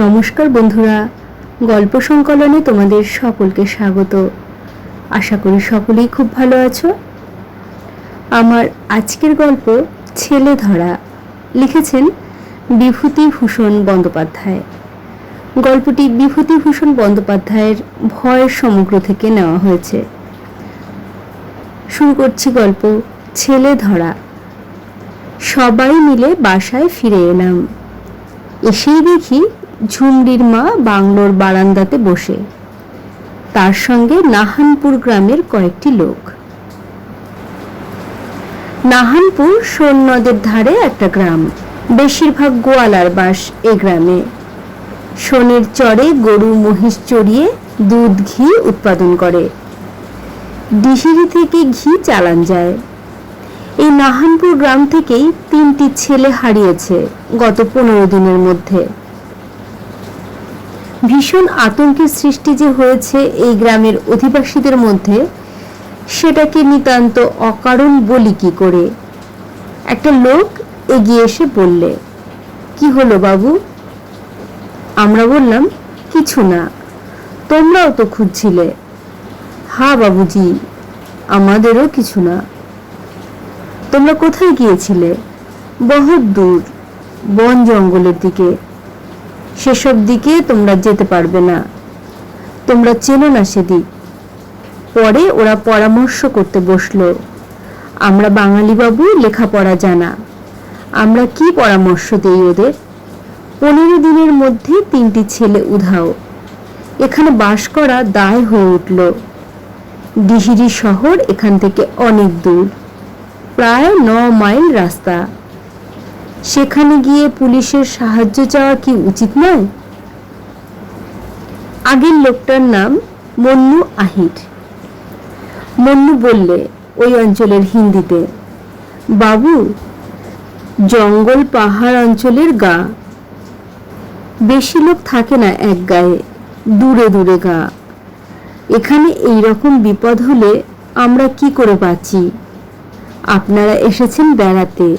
নমস্কার বন্ধুরা, গল্প সংকলনে তোমাদের সকলকে স্বাগত। আশা করি সকলেই খুব ভালো আছো। আমার আজকের গল্প ছেলে ধরা, লিখেছেন বিভূতিভূষণ বন্দ্যোপাধ্যায়। গল্পটি বিভূতিভূষণ বন্দ্যোপাধ্যায়ের ভয়ের সমগ্র থেকে নেওয়া হয়েছে। শুরু করছি গল্প ছেলে ধরা। সবাই মিলে বাসায় ফিরে এলাম। এসেই দেখি ঝুমরির মা বাংলোর বারান্দাতে বসে, তার সঙ্গে নাহানপুর গ্রামের কয়েকটি লোক। নাহানপুর সোন নদের ধারে একটা গ্রাম, বেশিরভাগ গোয়ালার বাস এ গ্রামে। সোনের চরে গরু মহিষ চড়িয়ে দুধ ঘি উৎপাদন করে। ডিহিরি থেকে ঘি চালান যায়। এই নাহানপুর গ্রাম থেকেই 3টি ছেলে হারিয়েছে গত 15 দিনের মধ্যে। ভীষণ আতঙ্কের সৃষ্টি যে হয়েছে এই গ্রামের অধিবাসীদের মধ্যে, সেটাকে নিতান্ত অকারণ বলি কি করে। একটা লোক এগিয়ে এসে বললে, কি হলো বাবু? আমরা বললাম, কিছু না, তোমরাও তো খুঁজছিলে। হ্যাঁ বাবুজি, আমাদেরও কিছু না। তোমরা কোথায় গিয়েছিলে? বহুত দূর, বন জঙ্গলের দিকে। সেসব দিকে তোমরা যেতে পারবে না, তোমরা চেনো না সেদিক। পরে ওরা পরামর্শ করতে বসলো। আমরা বাঙালি বাবু, লেখাপড়া জানা, আমরা কি পরামর্শ দেই ওদের? 15 দিনের মধ্যে 3টি ছেলে উধাও। এখানে বাস করা দায় হয়ে উঠল। ডিহিরি শহর এখান থেকে অনেক দূর, প্রায় 9 মাইল রাস্তা। সেখানে গিয়ে পুলিশের সাহায্য চাওয়া কি উচিত নয়? আগের লোকটার নাম মন্নু আহির। মন্নু বললে ওই অঞ্চলের হিন্দিতে, বাবু, জঙ্গল পাহাড় অঞ্চলের গা, বেশি লোক থাকে না এক গায়ে, দূরে দূরে গা। এখানে এই রকম বিপদ হলে আমরা কি করে বাঁচি? আপনারা এসেছেন বেড়াতে,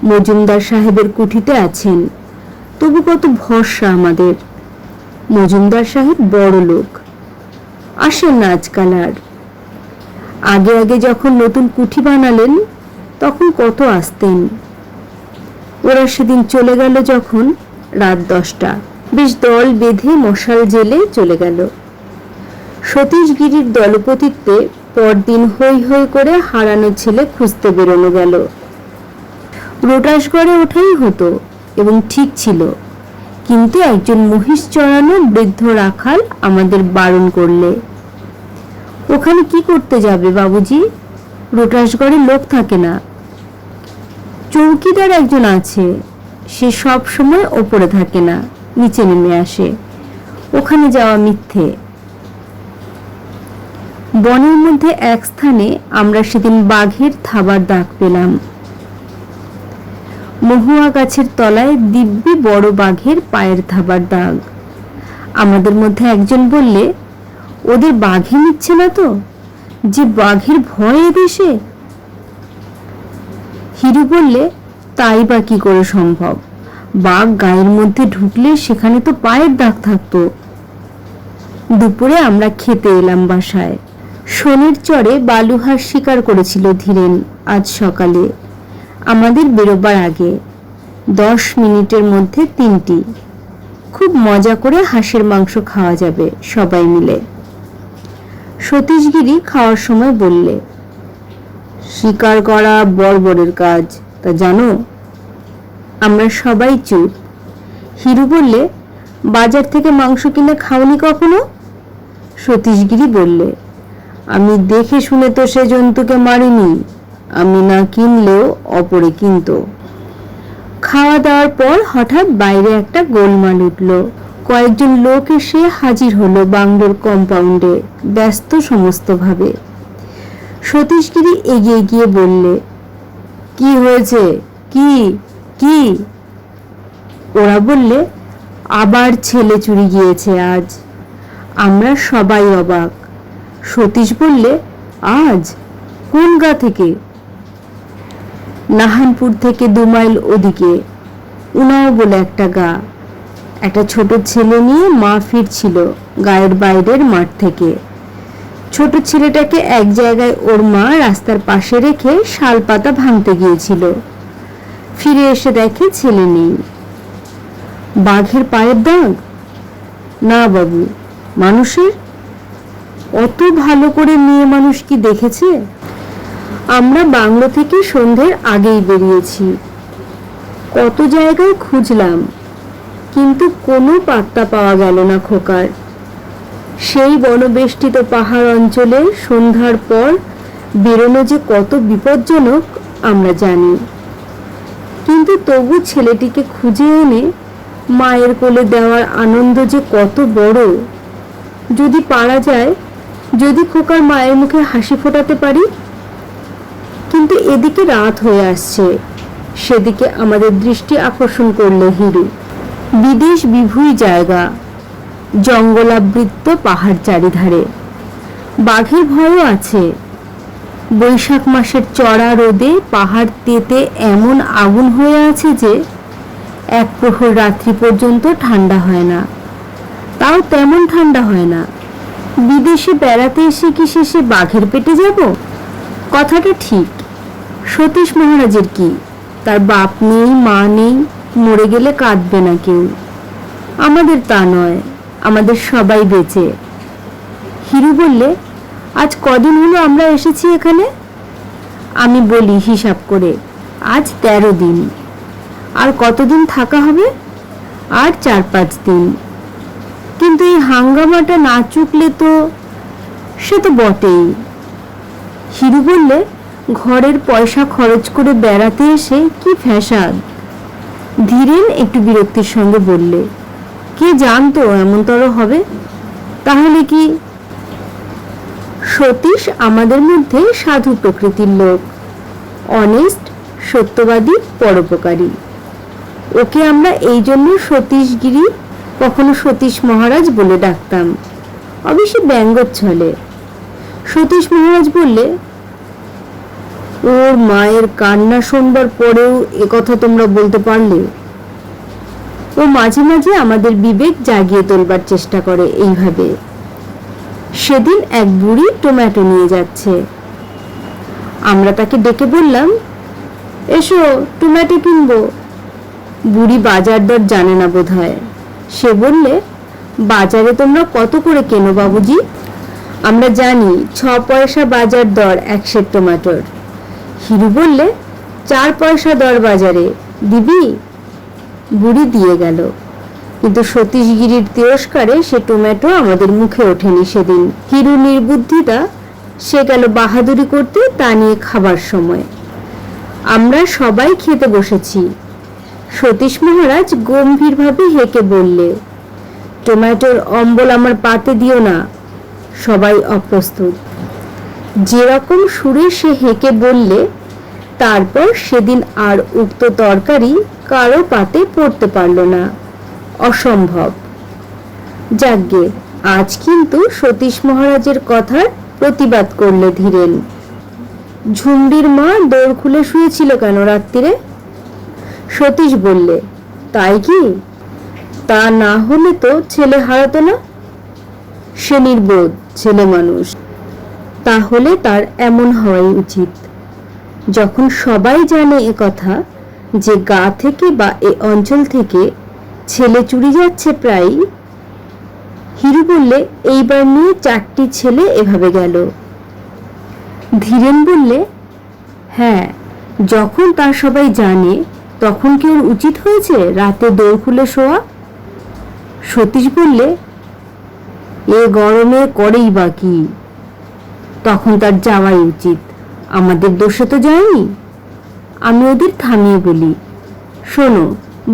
মজুমদার সাহেবের কুঠিতে আছেন, তবু কত ভরসা আমাদের। মজুমদার সাহেব বড় লোক, আসেন না আজকাল আর। আগে আগে যখন নতুন কুঠি বানালেন তখন কত আসতেন। ওরা সেদিন চলে গেল যখন, রাত 10টা, বেশ দল বেঁধে মশাল জেলে চলে গেল। সতীশগিরির দলপতিত্বে পরদিন হৈ হৈ করে হারানো ছেলে খুঁজতে বেরোনো গেল। রোটাসগড়ে ওঠাই হতো এবং ঠিক ছিল, কিন্তু একজন মহিষ চড়ানো বৃদ্ধ রাখাল আমাদের বারণ করলে। ওখানে কি করতে যাবে বাবুজি? রোটাসগড়ে লোক থাকে না। চৌকিদার একজন আছে, সে সব সময় ওপরে থাকে না, নিচে নেমে আসে। ওখানে যাওয়া মিথ্যে। বনের মধ্যে এক স্থানে আমরা সেদিন বাঘের থাবার দাগ পেলাম। মহুয়া গাছের তলায় দিব্যি বড় বাঘের পায়ের থাবার দাগ। আমাদের মধ্যে একজন বললে, ওদের বাঘে নিচ্ছে না তো, যে বাঘের ভয় এদেশে? হিরু বললে, তাই বা কি করে সম্ভব? বাঘ গায়ের মধ্যে ঢুকলে সেখানে তো পায়ের দাগ থাকতো। দুপুরে আমরা খেতে এলাম বাসায়। সোনের চরে বালুহাঁস শিকার করেছিল ধীরেন আজ সকালে, আমাদের বেরোবার আগে। 10 মিনিটের মধ্যে 3টি। খুব মজা করে হাঁসের মাংস খাওয়া যাবে সবাই মিলে। সতীশগিরি খাওয়ার সময় বললে, শিকার করা বর্বরের কাজ, তা জানো? আমরা সবাই চুপ। হিরু বললে, বাজার থেকে মাংস কিনে খাওনি কখনো? সতীশগিরি বললে, আমি দেখে শুনে তো সে জন্তুকে মারিনি, আমি না কিনলেও অপরে কিনত। খাওয়া দাওয়ার পর হঠাৎ বাইরে একটা গোলমাল উঠল। কয়েকজন লোক এসে হাজির হলো বাংলোর কম্পাউন্ডে, ব্যস্ত সমস্ত ভাবে। সতীশগিরি এগিয়ে গিয়ে বললে, কি হয়েছে? কি কি? ওরা বললে, আবার ছেলে চুরি গিয়েছে আজ। আমরা সবাই অবাক। সতীশ বললে, আজ? কোন গা থেকে? নাহানপুর থেকে 2 মাইল ওদিকে, উনাও বলে একটা গা। একটা ছোট ছেলে নিয়ে মা ফিরছিল গায়ের বাইরের মাঠ থেকে। ছোট ছেলেটাকে এক জায়গায় ওর মা রাস্তার পাশে রেখে শাল পাতা ভাঙতে গিয়েছিল। ফিরে এসে দেখে ছেলে নেই। বাঘের পায়ের দাগ? না বাবু, মানুষের। অত ভালো করে মেয়ে মানুষ কি দেখেছে? আমরা বাংলো থেকে সন্ধ্যের আগেই বেরিয়েছি। কত জায়গায় খুঁজলাম, কিন্তু কোনো পাত্তা পাওয়া গেল না খোকার। সেই বনবেষ্টিত পাহাড় অঞ্চলে সন্ধ্যার পর বেরোনো যে কত বিপজ্জনক আমরা জানি, কিন্তু তবু ছেলেটিকে খুঁজে এনে মায়ের কোলে দেওয়ার আনন্দ যে কত বড়। যদি পারা যায়, যদি খোকার মায়ের মুখে হাসি ফোটাতে পারি। কিন্তু এদিকে রাত হয়ে আসছে, সেদিকে আমাদের দৃষ্টি আকর্ষণ করলো হিরু। বিদেশ বিভূই জায়গা, জঙ্গলাবৃত পাহাড় চারিধারে। বাঘের ভয়ও আছে। বৈশাখ মাসের চড়া রোদে পাহাড় তেতে এমন আগুন হয়ে আছে যে এক প্রহর রাত্রি পর্যন্ত ঠান্ডা হয় না। তাও তেমন ঠান্ডা হয় না। বিদেশে বেড়াতে এসে কি শেষে বাঘের পেটে যাব? কথাটা ঠিক। সতীশ মহারাজের কি? তার বাপ নেই, মা নেই, মরে গেলে কাঁদবে না কেউ। আমাদের তা নয়, আমাদের সবাই বেঁচে। হিরু বললে, আজ কদিন হলো আমরা এসেছি এখানে? আমি বলি হিসাব করে, আজ 13 দিন। আর কতদিন থাকা হবে? আর 4-5 দিন। কিন্তু এই হাঙ্গামাটা না চুকলে তো। সে তো বটেই। হিরু বললে, ঘরের পয়সা খরচ করে বেড়াতে এসে কি ফ্যাসাদ। ধীরেন একটু বিরক্তির সঙ্গে বললে, কে জানতো এমনতর হবে? তাহলে কি? সতীশ আমাদের মধ্যে সাধু প্রকৃতির লোক, অনেস্ট, সত্যবাদী, পরোপকারী। ওকে আমরা এই জন্য সতীশগিরি, কখনো সতীশ মহারাজ বলে ডাকতাম, অবশ্য ব্যঙ্গচ্ছলে। সতীশ মহারাজ বললে, ওর মায়ের কান্না শুনবার পরেও একথা তোমরা বলতে পারলে? ও মাঝে মাঝে আমাদের বিবেক জাগিয়ে তোলবার চেষ্টা করে এইভাবে। সেদিন এক বুড়ি টমেটো নিয়ে যাচ্ছে। আমরা তাকে ডেকে বললাম, এসো টমেটো কিনবো। বুড়ি বাজার দর জানে না বোধহয়। সে বললে, বাজারে তোমরা কত করে কেনো বাবুজি? আমরা জানি 6 পয়সা বাজার দর 1 সের টমেটোর। হিরু বললে, 4 পয়সা দর বাজারে, দিবি? বুড়ি দিয়ে গেল। কিন্তু সতীশগিরির তিরস্কারে সে টমেটো আমাদের মুখে ওঠেনি সেদিন। হিরু নির্বুদ্ধিতা, সে গেল বাহাদুরি করতে তা নিয়ে খাবার সময়। আমরা সবাই খেতে বসেছি। সতীশ মহারাজ গম্ভীরভাবে হেঁকে বললে, টমেটোর অম্বল আমার পাতে দিও না। সবাই অপ্রস্তুত। যেরকম সুরে সে হেঁকে বললে, তারপর সেদিন আর উক্ত তরকারি কারো পাতে পড়তে পারল না। অসম্ভব। যাগ্গে, আজ কিন্তু সতীশ মহারাজের কথার প্রতিবাদ করলে ধীরেন। ঝুমড়ির মা দৌড় খুলে শুয়েছিল কেন রাত্রিরে? সতীশ বললে, তাই কি? তা না হলে তো ছেলে হারাতো না। সে নির্বোধ ছেলে মানুষ। তাহলে তার এমন হওয়াই উচিত। যখন সবাই জানে একথা, যে গা থেকে বা এ অঞ্চল থেকে ছেলে চুরি যাচ্ছে প্রায়। হিরু বললে, এইবার নিয়ে 4টি ছেলে এভাবে গেল। ধীরেন বললে, হ্যাঁ, যখন তা সবাই জানে, তখন কি ওর উচিত হয়েছে রাতে দৌড় খুলে শোয়া? সতীশ বললে, এ গরমে করেই বা কি? তখন তার যাওয়াই উচিত। আমাদের দোষে তো যায়নি। আমি ওদের থামিয়ে বলি, শোনো,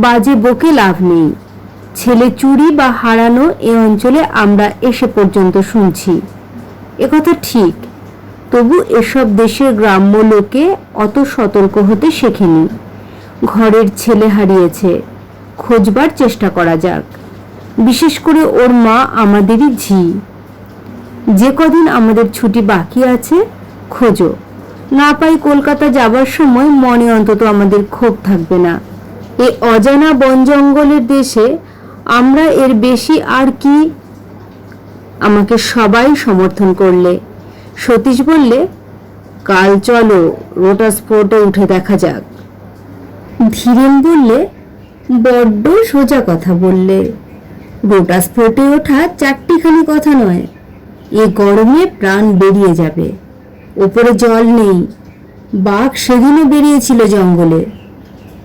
বাজে বকে লাভ নেই। ছেলে চুরি বা হারানো এ অঞ্চলে আমরা এসে পর্যন্ত শুনছি, একথা ঠিক। তবু এসব দেশের গ্রাম্য লোকে অত সতর্ক হতে শেখেনি। ঘরের ছেলে হারিয়েছে, খোঁজবার চেষ্টা করা যাক। বিশেষ করে ওর মা আমাদেরই ঝি। যে কদিন আমাদের ছুটি বাকি আছে, খোঁজো। না পাই কলকাতা যাবার সময় মনে অন্তত আমাদের ক্ষোভ থাকবে না। এ অজানা বন জঙ্গলের দেশে আমরা এর বেশি আর কি? আমাকে সবাই সমর্থন করলে। সতীশ বললে, কাল চলো রোটাস ফোর্টে উঠে দেখা যাক। ধীরেন বললে, বড্ড সোজা কথা বললে। রোটাস ফোর্টে ওঠা চারটিখানি কথা নয়, এ গরমে প্রাণ বেরিয়ে যাবে। ওপরে জল নেই, বাঘ সেদিনও বেরিয়েছিল জঙ্গলে।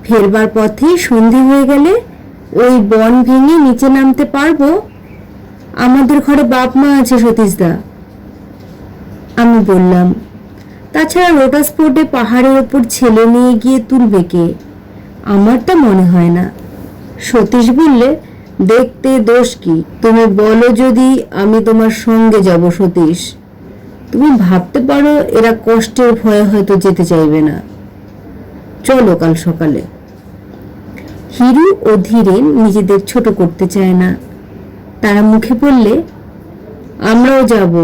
ফেরবার পথে সন্ধে হয়ে গেলে ওই বন ভেঙে নিচে নামতে পারবো? আমাদের ঘরে বাপ মা আছে সতীশদা। আমি বললাম, তাছাড়া রোটাস ফোর্টে পাহাড়ের ওপর ছেলে নিয়ে গিয়ে তুলবে কে? আমার তা মনে হয় না। সতীশ বললে, দেখতে দোষ কি? তুমি বলো যদি আমি তোমার সঙ্গে যাব সতীশ। তুমি ভাবতে পারো এরা কষ্টের ভয়ে হয়তো যেতে চাইবে না। চলো কাল সকালে। হিরু ও ধীরেন নিজেদের ছোট করতে চায় না। তারা মুখে বললে, আমরাও যাব,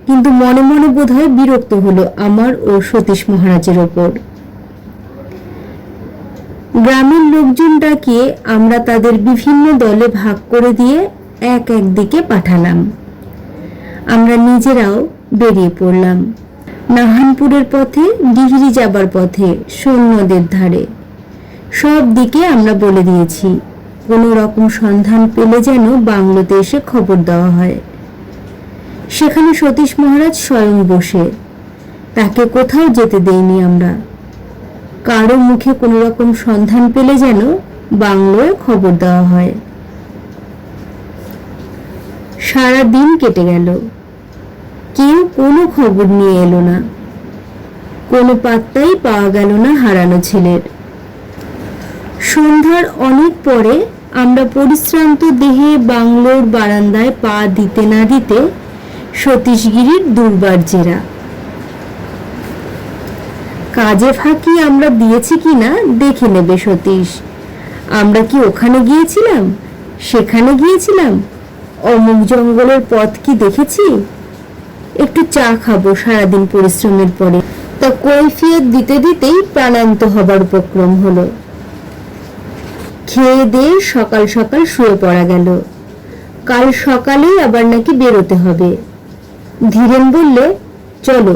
কিন্তু মনে মনে বোধহয় বিরক্ত হলো আমার ও সতীশ মহারাজের ওপর। গ্রামের লোকজন ডাকিয়ে আমরা তাদের বিভিন্ন দলে ভাগ করে দিয়ে এক এক দিকে পাঠালাম। আমরা নিজেরাও বেরিয়ে পড়লাম। নাহানপুরের পথে, ডিহিরি যাবার পথে, সৈন্যদের ধারে, সব দিকে আমরা বলে দিয়েছি কোনো রকম সন্ধান পেলে যেন বাংলোতে এসে খবর দেওয়া হয়। সেখানে সতীশ মহারাজ স্বয়ং বসে, তাকে কোথাও যেতে দেইনি আমরা। কারো মুখে কোনো রকম সন্ধান পেলে যেন বাংলোয় খবর দেওয়া হয়। সারা দিন কেটে গেল, কেউ কোনো খবর নিয়ে এলো না। কোনো পাত্তাই পাওয়া গেল না হারানো ছেলের। সন্ধ্যার অনেক পরে আমরা পরিশ্রান্ত দেহে বাংলোর বারান্দায় পা দিতে না দিতে সতীশগিরির দুর্বার জেরা। কাজে ফাঁকি আমরা দিয়েছি কিনা দেখে নেবে সতীশ। আমরা কি ওখানে গিয়েছিলাম, সেখানে গিয়েছিলাম, অমুক জঙ্গলের পথ কি দেখেছি? একটু চা খাবো সারাদিন পরিশ্রমের পরে, তা কৈফিয়ত দিতে দিতেই প্রাণান্ত হবার উপক্রম হলো। খেয়ে দিয়ে সকাল সকাল শুয়ে পড়া গেল। কাল সকালেই আবার নাকি বেরোতে হবে। ধীরেন বললে, চলো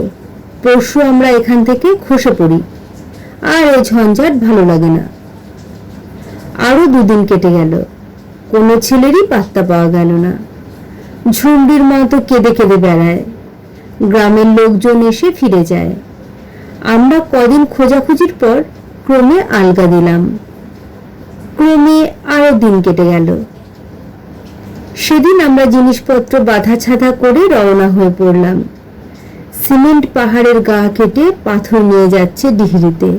পরশু আমরা এখান থেকে খসে পড়ি, আর এই ঝঞ্ঝাট ভালো লাগে না। আরো দুদিন কেটে গেল, কোনো ছেলেরই পাত্তা পাওয়া গেল না। ঝুমড়ির মতো কেঁদে কেঁদে বেড়ায়। গ্রামের লোকজন এসে ফিরে যায়। আমরা কদিন খোঁজাখুঁজির পর ক্রমে আলগা দিলাম। ক্রমে আরো দিন কেটে গেল। সেদিন আমরা জিনিসপত্র বাঁধা ছাঁধা করে রওনা হয়ে পড়লাম। সিমেন্ট পাহাড়ের গা কেটে পাথর নিয়ে যাচ্ছে ডিহিরিতে,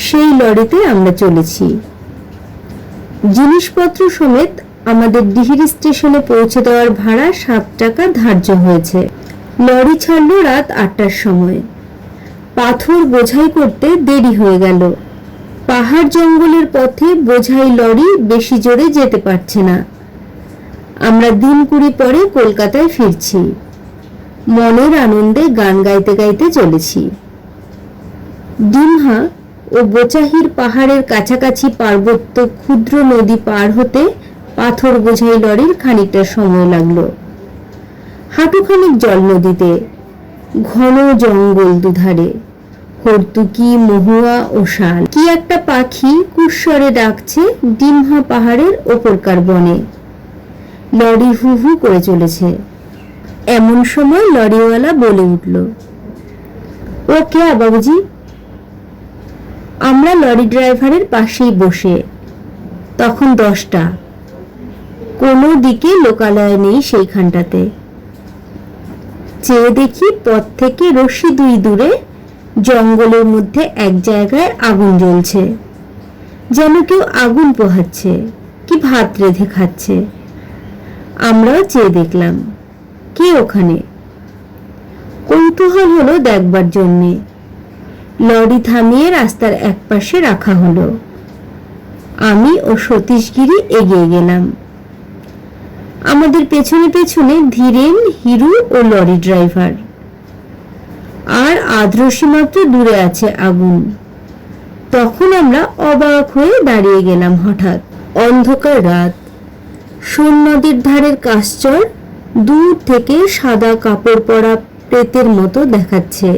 সেই লরিতে আমরা চলেছি। জিনিসপত্র সমেত আমাদের ডিহিরি স্টেশনে পৌঁছে দেওয়ার ভাড়া 7 টাকা ধার্য হয়েছে। লরি ছাড়লো রাত 8টার সময়। পাথর বোঝাই করতে দেরি হয়ে গেল। পাহাড় জঙ্গলের পথে বোঝাই লরি বেশি জোরে যেতে পারছে না। আমরা দিন 20 পরে কলকাতায় ফিরছি। মনের আনন্দে গান গাইতে গাইতে চলেছি। ডিমহা ও বোচাহির পাহাড়ের কাছাকাছি পার্বত্য ক্ষুদ্র নদী পার হতে পাথর বোঝাই লরির খানিকটা সময় লাগলো। হাঁটুখানিক জল নদীতে, ঘন জঙ্গল দুধারে, হর্তুকি, মহুয়া ও শাল। কি একটা পাখি কুস্বরে ডাকছে ডিমহা পাহাড়ের ওপরকার বনে। লরি হু হু করে চলেছে। এমন সময় লরিওয়ালা বলে উঠল, ও কে বাবুজি? আমরা লরি ড্রাইভারের পাশেই বসে। তখন 10টা। কোনো দিকে লোকালয় নেই সেইখানটাতে। চেয়ে দেখি পথ থেকে রশ্মি 2 দূরে জঙ্গলের মধ্যে এক জায়গায় আগুন জ্বলছে, যেন কেউ আগুন পোহাচ্ছে কি ভাত রেঁধে খাচ্ছে। আমরাও চেয়ে দেখলাম, কে ওখানে? কৌতূহল হলো দেখবার জন্যে। লরি থামিয়ে রাস্তার একপাশে রাখা হলো। আমি ও সতীশগিরি এগিয়ে গেলাম। আমাদের পেছনে পেছনে ধীরেন, হিরু ও লরি ড্রাইভার। আর আধরসি মাত্র দূরে আছে আগুন। তখন আমরা অবাক হয়ে দাঁড়িয়ে গেলাম। হঠাৎ অন্ধকার রাত, সোন নদীর ধারের কাশচর দূর থেকে সাদা কাপড় পরা প্রেতের মতো দেখাচ্ছে।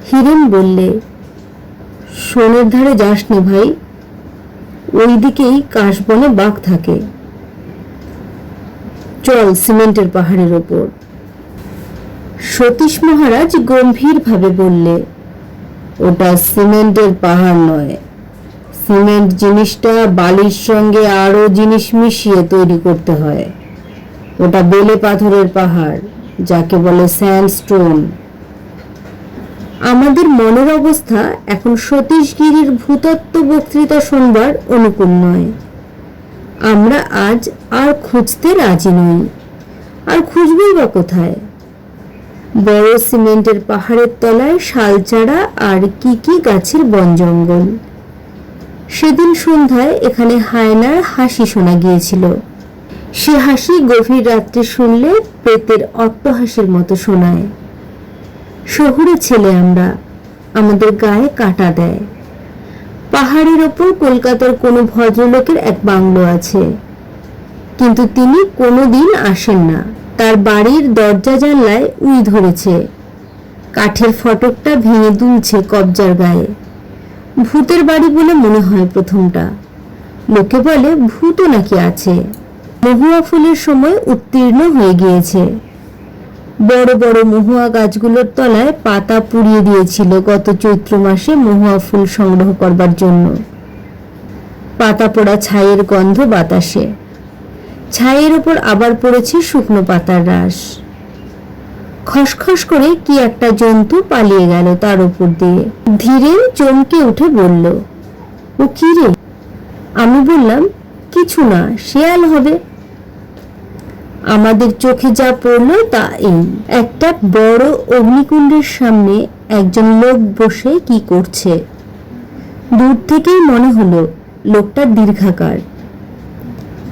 হিরেন বললে, সোনের ধারে যাসনি ভাই, ওই দিকেই কাশবনে বাঘ থাকে। চল সিমেন্টের পাহাড়ের ওপর। সতীশ মহারাজ গম্ভীরভাবে বললে, ওটা সিমেন্টের পাহাড় নয়, সিমেন্ট জিনিসটা বালির সঙ্গে আরো জিনিস মিশিয়ে তৈরি করতে হয়। ওটা বেলে পাথরের পাহাড়, যাকে বলে স্যান্ডস্টোন। আমাদের মনের অবস্থা এখন সতীশগিরির ভূতত্ত্ব বক্তৃতা শুনবার অনুকূল নয়। আমরা আজ আর খুঁজতে রাজি নই। আর খুঁজবই বা কোথায়? বড় সিমেন্টের পাহাড়ের তলায় শালচারা আর কি কি গাছের বন জঙ্গল। সেদিন সন্ধ্যায় এখানে হায়নার হাসি শোনা গিয়েছিল। সে হাসি গভীর রাত্রে শুনলে প্রেতের অট্টহাসির মতো শোনায়। শহুরে ছেলে আমরা, আমাদের গায়ে কাঁটা দেয়। পাহাড়ের ওপর কলকাতার কোনো ভদ্রলোকের এক বাংলো আছে, কিন্তু তিনি কোনোদিন আসেন না। তার বাড়ির দরজা জানলায় উই ধরেছে, কাঠের ফটকটা ভেঙে দুলছে কবজার গায়ে। ভূতের বাড়ি বলে মনে হয় প্রথমটা। লোকে বলে ভূতও নাকি আছে। মহুয়া ফুলের সময় উত্তীর্ণ হয়ে গিয়েছে। বড় বড় মহুয়া গাছগুলোর তলায় পাতা পুড়িয়ে দিয়েছিল গত চৈত্র মাসে মহুয়া ফুল সংগ্রহ করবার জন্য। পাতা পোড়া ছাইয়ের গন্ধ বাতাসে। ছাইয়ের ওপর আবার পড়েছে শুকনো পাতার রাশ। খসখস করে কি একটা জন্তু পালিয়ে গেল তার উপর দিয়ে। ধীরে চমকে উঠে বলল, ও কি রে? আমি বললাম, কিছু না, শেয়াল হবে। আমাদের চোখে যা পড়লো তা এই, একটা বড় অগ্নিকুণ্ডের সামনে একজন লোক বসে কি করছে। দূর থেকেই মনে হলো লোকটা দীর্ঘাকার,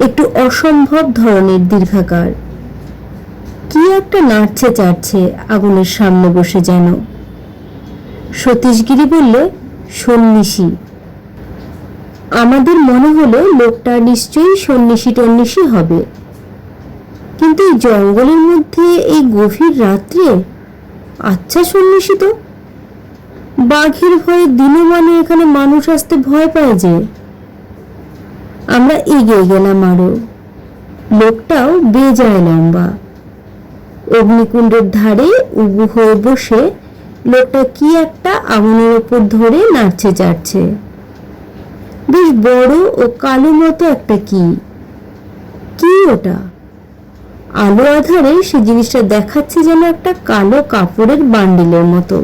একটু অসম্ভব ধরনের দীর্ঘাকার। কি একটা নাড়ছে চাড়ছে আগুনের সামনে বসে যেন। সতীশগিরি বললে, সন্ন্যাসী। আমাদের মনে হলো লোকটা নিশ্চয়ই সন্ন্যাসী টন্যাসী হবে, কিন্তু এই জঙ্গলের মধ্যে এই গভীর রাত্রে আচ্ছা সন্ন্যাসী তো। বাঘের ভয়ে দিনমানে এখানে মানুষ আসতে ভয় পায় যে। আমরা এগিয়ে গেলাম আরো। লোকটাও বেজায় লম্বা। অগ্নিকুণ্ডের ধারে উবু হয়ে বসে লোকটা কি একটা আগুনের ওপর ধরে নাড়ছে চাড়ছে। বেশ বড় ও কালো মতো একটা কি ওটা? আলো আধারে সে জিনিসটা দেখাচ্ছে যেন একটা কালো কাপড়ের বান্ডিলের মতো।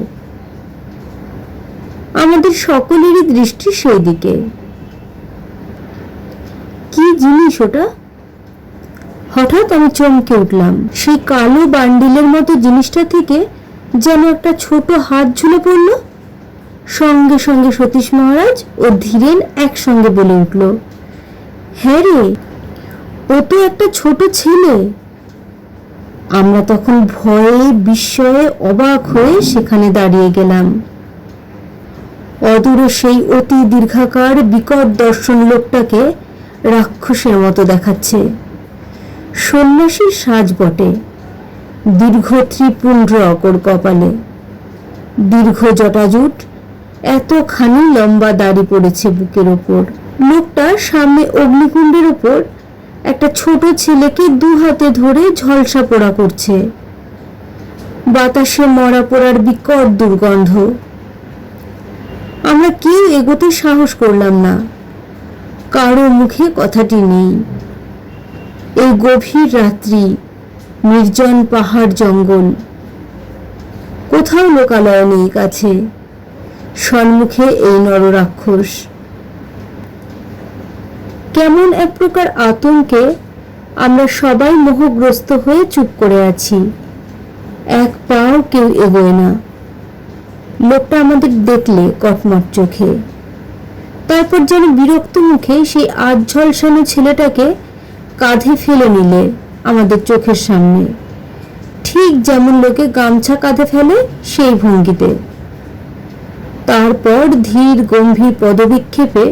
আমাদের সকলেরই দৃষ্টি সেই দিকে। কি জিনিস ওটা? হঠাৎ আমি চমকে উঠলাম। সেই কালো বান্ডিলের মতো জিনিসটা থেকে যেন একটা ছোট হাত ঝুলে পড়ল। সঙ্গে সঙ্গে সতীশ মহারাজ ও ধীরেন একসঙ্গে বলে উঠল, হ্যাঁ রে, ও তো একটা ছোট ছেলে। আমরা তখন ভয়ে বিস্ময়ে অবাক হয়ে সেখানে দাঁড়িয়ে গেলাম। অদূরে সেই অতি দীর্ঘাকার বিকট দর্শন লোকটাকে রাক্ষসের মতো দেখাচ্ছে। সন্ন্যাসীর সাজ বটে। দীর্ঘ ত্রিপুণ্ড অকর কপালে, দীর্ঘ জটাজুট, এতখানি লম্বা দাড়ি পড়েছে বুকের ওপর। লোকটা সামনে অগ্নিকুণ্ডের ওপর একটা ছোট ছেলেকে দু হাতে ধরে ঝলসা পোড়া করছে। বাতাসে মরা পোড়ার বিকট দুর্গন্ধ। আমরা কেউ এগোতে সাহস করলাম না। কারো মুখে কথাটি নেই। এই গভীর রাত্রি, নির্জন পাহাড় জঙ্গল, কোথাও লোকালয় নেই কাছে। সম্মুখে এই নররাক্ষস। কেমন এক প্রকার আতঙ্কে আমরা সবাই মোহগ্রস্ত হয়ে চুপ করে আছি। এক পাও কেউ এগোয় না। লোকটা আমাদের দেখলে কটমট চোখে। তারপর যেন বিরক্ত মুখে সেই আধ ঝলসানো ছেলেটাকে কাঁধে ফেলে নিলে আমাদের চোখের সামনে, ঠিক যেমন লোকে গামছা কাঁধে ফেলে সেই ভঙ্গিতে। তারপর ধীর গম্ভীর পদবিক্ষেপে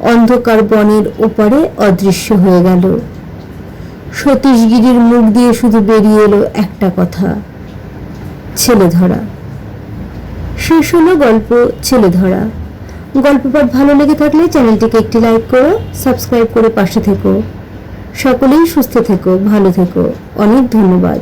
অন্ধকার বনের ওপারে অদৃশ্য হয়ে গেল। সতীশগিরির মুখ দিয়ে শুধু বেরিয়ে এলো একটা কথা, ছেলে ধরা। শেষ হলো গল্প ছেলে ধরা। গল্প পাঠ ভালো লেগে থাকলে চ্যানেলটিকে একটি লাইক করো, সাবস্ক্রাইব করে পাশে থেকো। সকলেই সুস্থ থেকো, ভালো থেকো। অনেক ধন্যবাদ।